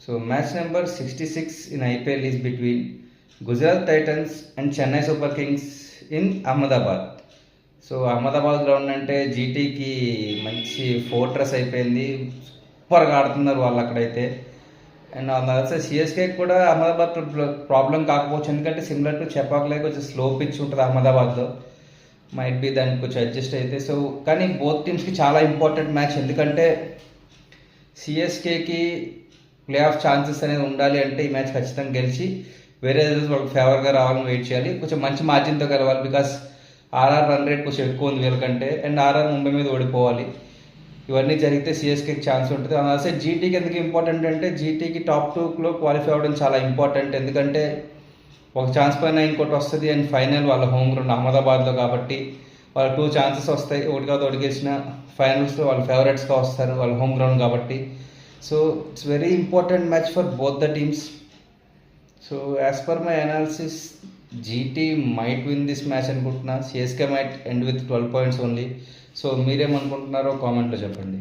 So match number 66 in IPL is between Gujarat Titans and Chennai Super Kings in Ahmedabad. So Ahmedabad ground అంటే జీటీకి మంచి fortress అయిపోయింది, సూపర్గా ఆడుతున్నారు వాళ్ళు అక్కడైతే. అండ్ అందులో సిఎస్కే కూడా అహ్మదాబాద్ ప్రాబ్లం కాకపోవచ్చు, ఎందుకంటే సిమిలర్ టు చెప్పకలే కొంచెం స్లో పిచ్ ఉంటుంది అహ్మదాబాద్లో, మైట్ బి దానికి కొంచెం అడ్జస్ట్ అయితే. సో కానీ బోత్ టీమ్స్కి చాలా ఇంపార్టెంట్ మ్యాచ్, ఎందుకంటే సిఎస్కేకి ప్లే ఆఫ్ ఛాన్సెస్ అనేది ఉండాలి అంటే ఈ మ్యాచ్ ఖచ్చితంగా గెలిచి వేరే వాళ్ళకి ఫేవర్గా రావాలని వెయిట్ చేయాలి, కొంచెం మంచి మార్జిన్తో గెలవాలి. బికాస్ ఆర్ఆర్ రన్ రేట్ కొంచెం ఎక్కువ ఉంది వీళ్ళకంటే, అండ్ ఆర్ఆర్ ముంబై మీద ఓడిపోవాలి. ఇవన్నీ జరిగితే సిఎస్కేకి ఛాన్స్ ఉంటుంది. అలాగే జీటీకి ఎందుకు ఇంపార్టెంట్ అంటే జీటీకి టాప్ 2లో క్వాలిఫై అవ్వడం చాలా ఇంపార్టెంట్, ఎందుకంటే ఒక ఛాన్స్ పైన ఇంకోటి వస్తుంది. అండ్ ఫైనల్ వాళ్ళ హోమ్ గ్రౌండ్ అహ్మదాబాద్లో కాబట్టి వాళ్ళ 2 ఛాన్సెస్ వస్తాయి, ఒకటి కాదు ఒకటి గెలిచిన ఫైనల్స్లో వాళ్ళు ఫేవరెట్స్గా వస్తారు వాళ్ళ హోమ్ గ్రౌండ్ కాబట్టి. So it's very important match for both the teams. So as per my analysis GT might win this match అనుకుంటున్నా, CSK might end with 12 points only. So మీరేమనుకుంటున్నారో కామెంట్లో చెప్పండి.